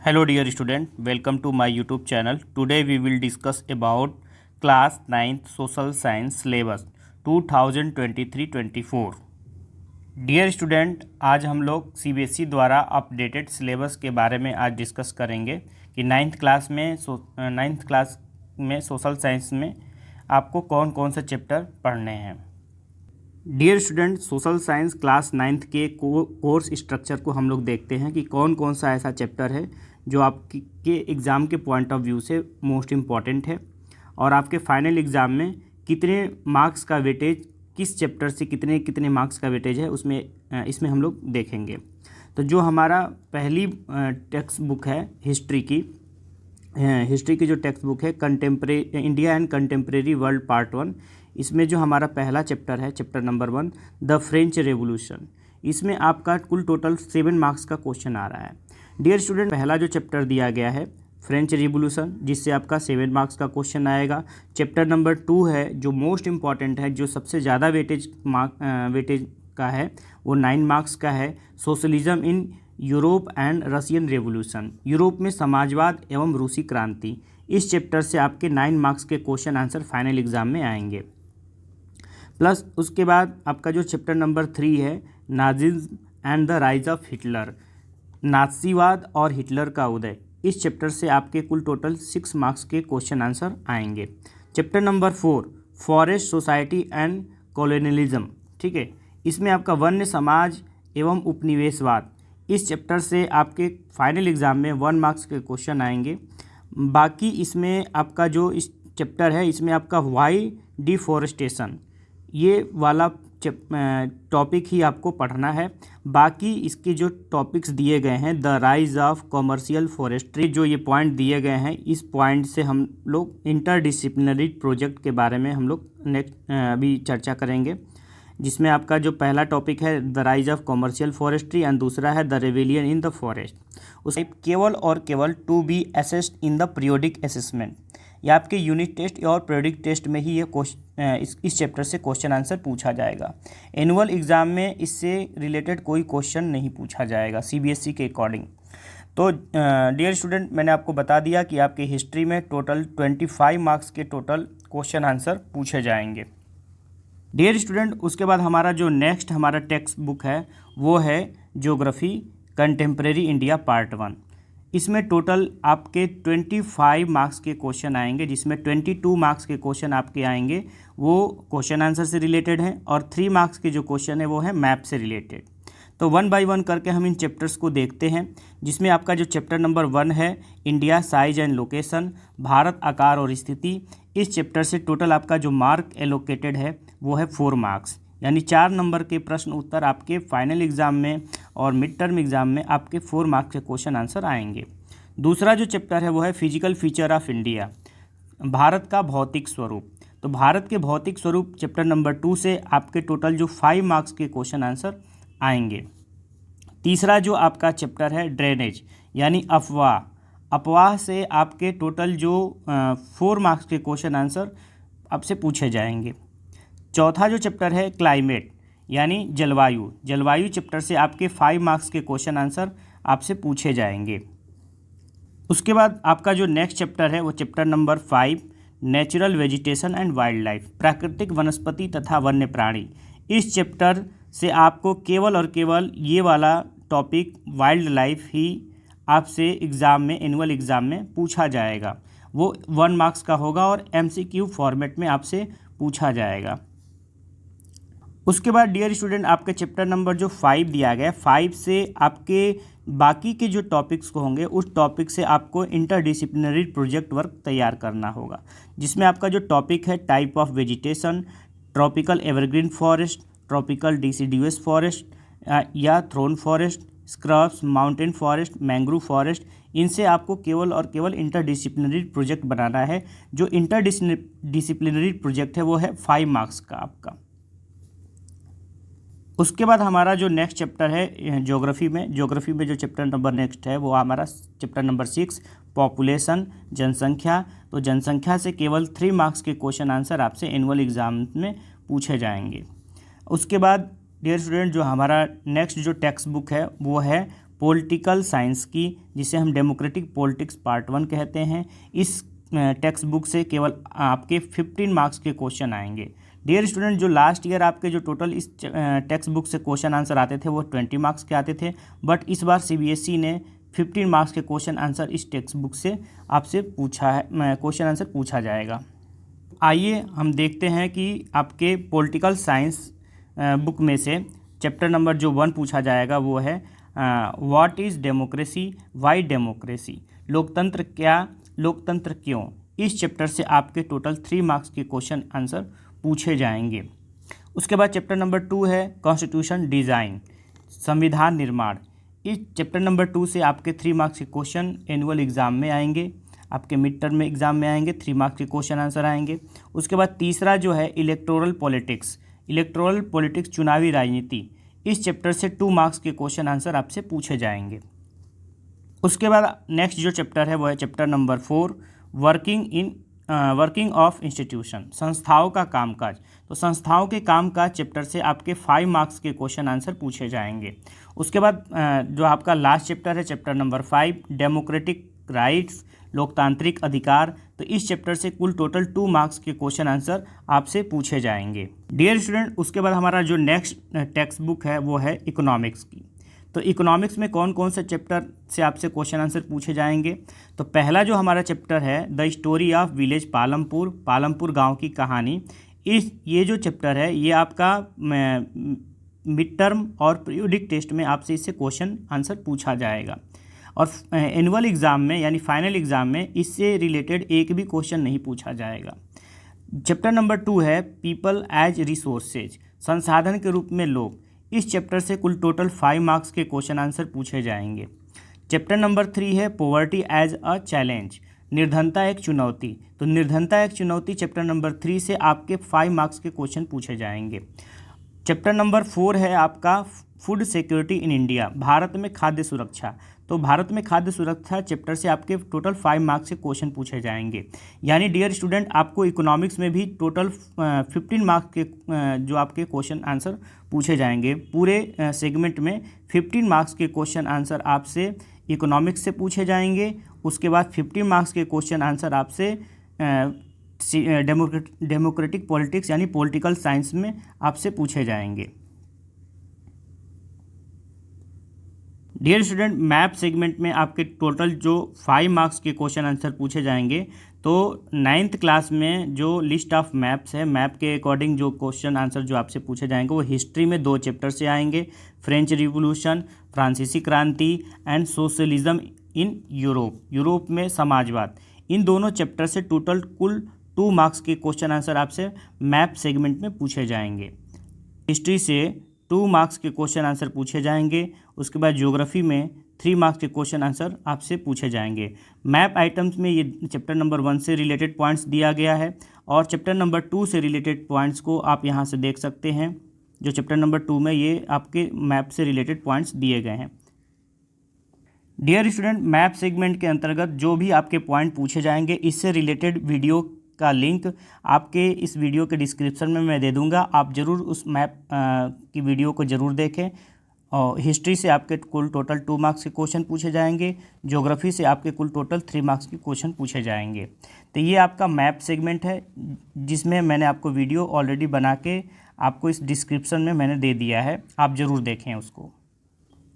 Hello dear student, welcome to my YouTube channel. Today we will discuss about class 9th social science syllabus 2023-24. Dear student, आज हम लोग CBSE द्वारा updated syllabus के बारे में आज डिस्कस करेंगे कि नाइन्थ क्लास में सोशल साइंस में आपको कौन कौन से चैप्टर पढ़ने हैं। Dear student, social science class 9th के कोर्स स्ट्रक्चर को हम लोग देखते हैं कि कौन कौन सा ऐसा चैप्टर है जो आपके एग्ज़ाम के पॉइंट ऑफ व्यू से मोस्ट इम्पॉर्टेंट है और आपके फाइनल एग्ज़ाम में कितने मार्क्स का वेटेज, किस चैप्टर से कितने कितने मार्क्स का वेटेज है इसमें हम लोग देखेंगे। तो जो हमारा पहली टेक्स्ट बुक है हिस्ट्री की जो टेक्स्ट बुक है India and contemporary world part 1, इसमें जो हमारा पहला चैप्टर है chapter number 1 the French revolution, इसमें आपका कुल टोटल 7 मार्क्स का क्वेश्चन आ रहा है। डियर स्टूडेंट, पहला जो चैप्टर दिया गया है फ्रेंच रिवोल्यूशन, जिससे आपका 7 मार्क्स का क्वेश्चन आएगा। चैप्टर नंबर 2 है जो मोस्ट इम्पॉर्टेंट है, जो सबसे ज़्यादा वेटेज का है, वो 9 मार्क्स का है, socialism in Europe and Russian revolution, Europe में समाजवाद एवं रूसी क्रांति। इस चैप्टर से आपके 9 मार्क्स के क्वेश्चन आंसर फाइनल एग्जाम में आएंगे। प्लस उसके बाद आपका जो चैप्टर नंबर 3 है Nazism and the rise of Hitler, नाज़ीवाद और हिटलर का उदय, इस चैप्टर से आपके कुल टोटल 6 मार्क्स के क्वेश्चन आंसर आएंगे। Chapter number 4 forest society and colonialism, ठीक है, इसमें आपका वन्य समाज एवं उपनिवेशवाद, इस चैप्टर से आपके फाइनल एग्ज़ाम में 1 मार्क्स के क्वेश्चन आएंगे। बाकी इसमें आपका जो इस चैप्टर है, इसमें आपका वाई डिफॉरेस्टेशन, ये वाला टॉपिक ही आपको पढ़ना है। बाकी इसके जो टॉपिक्स दिए गए हैं, the rise of commercial forestry, जो ये पॉइंट दिए गए हैं, इस पॉइंट से हम लोग इंटरडिसिप्लिनरी प्रोजेक्ट के बारे में हम लोग अभी चर्चा करेंगे, जिसमें आपका जो पहला टॉपिक है the rise of commercial forestry and दूसरा है the rebellion in the forest. उसे केवल और केवल to be assessed in the periodic assessment, या आपके यूनिट टेस्ट और पीरियोडिक टेस्ट में ही ये इस चैप्टर से क्वेश्चन आंसर पूछा जाएगा। एनुअल एग्ज़ाम में इससे रिलेटेड कोई क्वेश्चन नहीं पूछा जाएगा CBSE के अकॉर्डिंग। तो डियर स्टूडेंट, मैंने आपको बता दिया कि आपकी हिस्ट्री में टोटल 25 मार्क्स के टोटल क्वेश्चन आंसर पूछे जाएंगे। डियर स्टूडेंट, उसके बाद हमारा जो नेक्स्ट हमारा टेक्स्ट बुक है वो है ज्योग्राफी कंटेम्प्रेरी इंडिया पार्ट 1। इसमें टोटल आपके 25 मार्क्स के क्वेश्चन आएंगे, जिसमें 22 मार्क्स के क्वेश्चन आपके आएंगे वो क्वेश्चन आंसर से रिलेटेड हैं और 3 मार्क्स के जो क्वेश्चन है वो है मैप से रिलेटेड। तो 1 बाय 1 करके हम इन चैप्टर्स को देखते हैं, जिसमें आपका जो चैप्टर नंबर 1 है India size and location, Bharat आकार और स्थिति, इस चैप्टर से टोटल आपका जो मार्क एलोकेटेड है वो है 4 मार्क्स, यानी 4 नंबर के प्रश्न उत्तर आपके फाइनल एग्ज़ाम में और मिड टर्म एग्ज़ाम में आपके 4 मार्क्स के क्वेश्चन आंसर आएंगे। दूसरा जो चैप्टर है वो है physical feature of India, Bharat का भौतिक स्वरूप। तो भारत के भौतिक स्वरूप चैप्टर नंबर 2 से आपके टोटल जो 5 मार्क्स के क्वेश्चन आंसर आएंगे। तीसरा जो आपका चैप्टर है ड्रेनेज, यानी अफवाह से आपके टोटल जो 4 मार्क्स के क्वेश्चन आंसर आपसे पूछे जाएंगे। चौथा जो चैप्टर है क्लाइमेट, यानी जलवायु चैप्टर से आपके 5 मार्क्स के क्वेश्चन आंसर आपसे पूछे जाएंगे। उसके बाद आपका जो नेक्स्ट चैप्टर है वो chapter number 5 natural vegetation and wild life, प्राकृतिक वनस्पति तथा वन्य प्राणी। इस चैप्टर से आपको केवल और केवल ये वाला टॉपिक वाइल्ड लाइफ ही आपसे एग्ज़ाम में, एनुअल एग्ज़ाम में पूछा जाएगा। वो 1 मार्क्स का होगा और MCQ फॉर्मेट में आपसे पूछा जाएगा। उसके बाद डियर स्टूडेंट, आपके चैप्टर नंबर जो 5 दिया गया है, 5 से आपके बाकी के जो टॉपिक्स को होंगे उस टॉपिक से आपको इंटरडिसिप्लिनरी प्रोजेक्ट वर्क तैयार करना होगा, जिसमें आपका जो टॉपिक है type of vegetation, tropical evergreen forest, tropical deciduous forest या thorn forest, scrubs, mountain forest, mangrove forest, इनसे आपको केवल और केवल इंटरडिसिप्लिनरी प्रोजेक्ट बनाना है। जो इंटरडिसिप्लिनरी प्रोजेक्ट है वो है 5 मार्क्स का आपका। उसके बाद हमारा जो नेक्स्ट चैप्टर है ज्योग्राफी में जो चैप्टर नंबर नेक्स्ट है वो हमारा चैप्टर नंबर 6 पॉपुलेशन, जनसंख्या। तो जनसंख्या से केवल 3 मार्क्स के क्वेश्चन आंसर आपसे एनुअल एग्ज़ाम में पूछे जाएंगे। उसके बाद डियर स्टूडेंट, जो हमारा नेक्स्ट जो टेक्स्ट बुक है वो है पॉलिटिकल साइंस की, जिसे हम डेमोक्रेटिक पॉलिटिक्स पार्ट 1 कहते हैं। इस टेक्स्ट बुक से केवल आपके 15 मार्क्स के क्वेश्चन आएंगे। डियर स्टूडेंट, जो लास्ट ईयर आपके जो टोटल इस टेक्स्ट बुक से क्वेश्चन आंसर आते थे वो 20 मार्क्स के आते थे, बट इस बार CBSE ने 15 मार्क्स के क्वेश्चन आंसर इस टेक्स्ट बुक से आपसे पूछा है, क्वेश्चन आंसर पूछा जाएगा। आइए हम देखते हैं कि आपके पॉलिटिकल साइंस बुक में से चैप्टर नंबर जो 1 पूछा जाएगा वो है what is democracy, Y democracy, लोकतंत्र क्या, लोकतंत्र क्यों। इस चैप्टर से आपके टोटल 3 मार्क्स के क्वेश्चन आंसर पूछे जाएंगे। उसके बाद चैप्टर नंबर 2 है कॉन्स्टिट्यूशन डिज़ाइन, संविधान निर्माण। इस चैप्टर नंबर 2 से आपके 3 मार्क्स के क्वेश्चन एनुअल एग्ज़ाम में आएंगे, आपके मिड टर्म में एग्ज़ाम में आएंगे, 3 मार्क्स के क्वेश्चन आंसर आएंगे। उसके बाद तीसरा जो है इलेक्टोरल पॉलिटिक्स, इलेक्टोरल पॉलिटिक्स चुनावी राजनीति। इस चैप्टर से 2 मार्क्स के क्वेश्चन आंसर आपसे पूछे जाएंगे। उसके बाद नेक्स्ट जो चैप्टर है वो है chapter number 4 working of institution, संस्थाओं का कामकाज। तो संस्थाओं के कामकाज चैप्टर से आपके 5 मार्क्स के क्वेश्चन आंसर पूछे जाएंगे। उसके बाद जो आपका लास्ट चैप्टर है चैप्टर नंबर 5 डेमोक्रेटिक राइट्स, लोकतांत्रिक अधिकार। तो इस चैप्टर से कुल टोटल 2 मार्क्स के क्वेश्चन आंसर आपसे पूछे जाएंगे। डियर स्टूडेंट, उसके बाद हमारा जो नेक्स्ट टेक्स्ट बुक है वो है इकोनॉमिक्स की। तो इकोनॉमिक्स में कौन कौन से चैप्टर से आपसे क्वेश्चन आंसर पूछे जाएंगे। तो पहला जो हमारा चैप्टर है the story of village Palampur, Palampur गांव की कहानी। ये जो चैप्टर है ये आपका मिड टर्म और पीरियोडिक टेस्ट में आपसे इससे क्वेश्चन आंसर पूछा जाएगा, और एनुअल एग्ज़ाम में यानी फाइनल एग्ज़ाम में इससे रिलेटेड एक भी क्वेश्चन नहीं पूछा जाएगा। चैप्टर नंबर 2 है पीपल एज रिसोर्सेज, संसाधन के रूप में लोग। इस चैप्टर से कुल टोटल 5 मार्क्स के क्वेश्चन आंसर पूछे जाएंगे। चैप्टर नंबर 3 है पॉवर्टी एज अ चैलेंज, निर्धनता एक चुनौती। तो निर्धनता एक चुनौती चैप्टर नंबर 3 से आपके 5 मार्क्स के क्वेश्चन पूछे जाएंगे। चैप्टर नंबर 4 है आपका food security in India, Bharat में खाद्य सुरक्षा। तो भारत में खाद्य सुरक्षा चैप्टर से आपके टोटल 5 मार्क्स के क्वेश्चन पूछे जाएंगे। यानी डियर स्टूडेंट, आपको इकोनॉमिक्स में भी टोटल 15 मार्क्स के जो आपके क्वेश्चन आंसर पूछे जाएंगे। पूरे सेगमेंट में 15 मार्क्स के क्वेश्चन आंसर आपसे इकोनॉमिक्स से पूछे जाएंगे। उसके बाद 15 मार्क्स के क्वेश्चन आंसर आपसे डेमोक्रेटिक पॉलिटिक्स यानी पॉलिटिकल साइंस में आपसे पूछे जाएंगे। डियर स्टूडेंट, मैप सेगमेंट में आपके टोटल जो 5 मार्क्स के क्वेश्चन आंसर पूछे जाएंगे। तो 9th क्लास में जो लिस्ट ऑफ मैप्स है, मैप के अकॉर्डिंग जो क्वेश्चन आंसर जो आपसे पूछे जाएंगे वो हिस्ट्री में 2 चैप्टर से आएंगे, फ्रेंच रिवॉल्यूशन, फ्रांसीसी क्रांति and socialism in Europe, Europe में समाजवाद। इन दोनों चैप्टर से टोटल कुल 2 मार्क्स के क्वेश्चन आंसर आपसे मैप सेगमेंट में पूछे जाएंगे। हिस्ट्री से 2 मार्क्स के क्वेश्चन आंसर पूछे जाएंगे। उसके बाद ज्योग्राफी में 3 मार्क्स के क्वेश्चन आंसर आपसे पूछे जाएंगे। मैप आइटम्स में ये चैप्टर नंबर 1 से रिलेटेड पॉइंट्स दिया गया है, और चैप्टर नंबर 2 से रिलेटेड पॉइंट्स को आप यहाँ से देख सकते हैं। जो चैप्टर नंबर 2 में ये आपके मैप से रिलेटेड पॉइंट्स दिए गए हैं। डियर स्टूडेंट, मैप सेगमेंट के अंतर्गत जो भी आपके पॉइंट पूछे जाएंगे इससे रिलेटेड वीडियो का लिंक आपके इस वीडियो के डिस्क्रिप्शन में मैं दे दूंगा। आप ज़रूर उस मैप की वीडियो को ज़रूर देखें। और हिस्ट्री से आपके कुल टोटल 2 मार्क्स के क्वेश्चन पूछे जाएंगे, ज्योग्राफी से आपके कुल टोटल 3 मार्क्स के क्वेश्चन पूछे जाएंगे। तो ये आपका मैप सेगमेंट है जिसमें मैंने आपको वीडियो ऑलरेडी बना के आपको इस डिस्क्रिप्शन में मैंने दे दिया है, आप ज़रूर देखें उसको।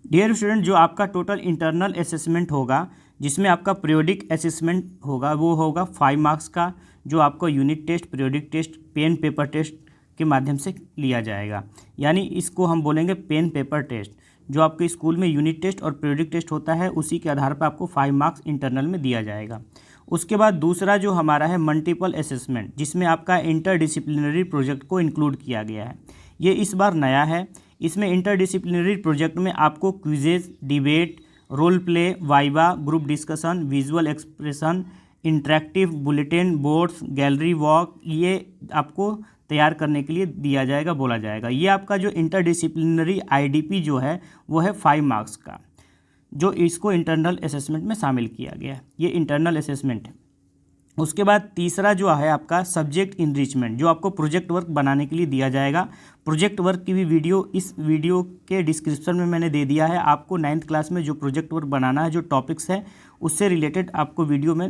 डियर स्टूडेंट, जो आपका टोटल इंटरनल असेसमेंट होगा जिसमें आपका पीरियोडिक असेसमेंट होगा वो होगा 5 मार्क्स का, जो आपको unit test, periodic test, pen paper test के माध्यम से लिया जाएगा। यानी इसको हम बोलेंगे पेन पेपर टेस्ट। जो आपके स्कूल में यूनिट टेस्ट और पीरियोडिक टेस्ट होता है उसी के आधार पर आपको 5 मार्क्स इंटरनल में दिया जाएगा। उसके बाद दूसरा जो हमारा है मल्टीपल असेसमेंट, जिसमें आपका इंटरडिसिप्लिनरी प्रोजेक्ट को इंक्लूड किया गया है। ये इस बार नया है। इसमें इंटरडिसिप्लिनरी प्रोजेक्ट में आपको quizzes, debate, role play, viva, group discussion, visual expression, interactive bulletin boards, gallery walk, ये आपको तैयार करने के लिए दिया जाएगा, बोला जाएगा। ये आपका जो इंटरडिसिप्लिनरी IDP जो है वो है 5 मार्क्स का, जो इसको इंटरनल असेसमेंट में शामिल किया गया है। ये इंटरनल असेसमेंट है। उसके बाद तीसरा जो है आपका सब्जेक्ट इनरिचमेंट, जो आपको प्रोजेक्ट वर्क बनाने के लिए दिया जाएगा। प्रोजेक्ट वर्क की भी वीडियो इस वीडियो के डिस्क्रिप्शन में मैंने दे दिया है। आपको 9th क्लास में जो प्रोजेक्ट वर्क बनाना है, जो टॉपिक्स है उससे रिलेटेड आपको वीडियो में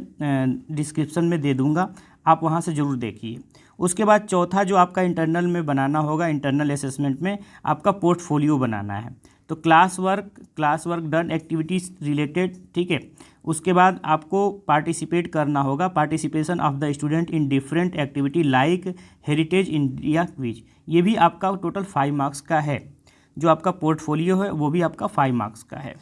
डिस्क्रिप्शन में दे दूंगा, आप वहां से ज़रूर देखिए। उसके बाद चौथा जो आपका इंटरनल में बनाना होगा, इंटरनल असेसमेंट में आपका पोर्टफोलियो बनाना है। तो class work done activities related, ठीक है। उसके बाद आपको पार्टिसिपेट करना होगा, participation of the student in different activity like heritage India quiz, ये भी आपका टोटल 5 मार्क्स का है। जो आपका पोर्टफोलियो है वो भी आपका 5 मार्क्स का है।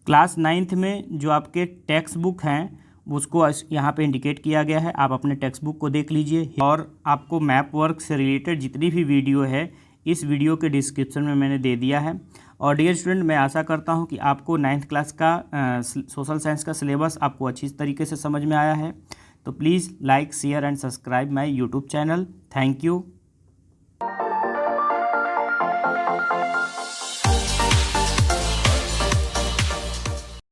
क्लास 9th में जो आपके टेक्स्ट बुक हैं उसको यहाँ पे इंडिकेट किया गया है, आप अपने टेक्स्ट बुक को देख लीजिए। और आपको मैप वर्क से रिलेटेड जितनी भी वीडियो है इस वीडियो के डिस्क्रिप्शन में मैंने दे दिया है। और डियर स्टूडेंट, मैं आशा करता हूँ कि आपको 9th क्लास का सोशल साइंस का सिलेबस आपको अच्छी तरीके से समझ में आया है। तो please like share and subscribe my YouTube channel. Thank you.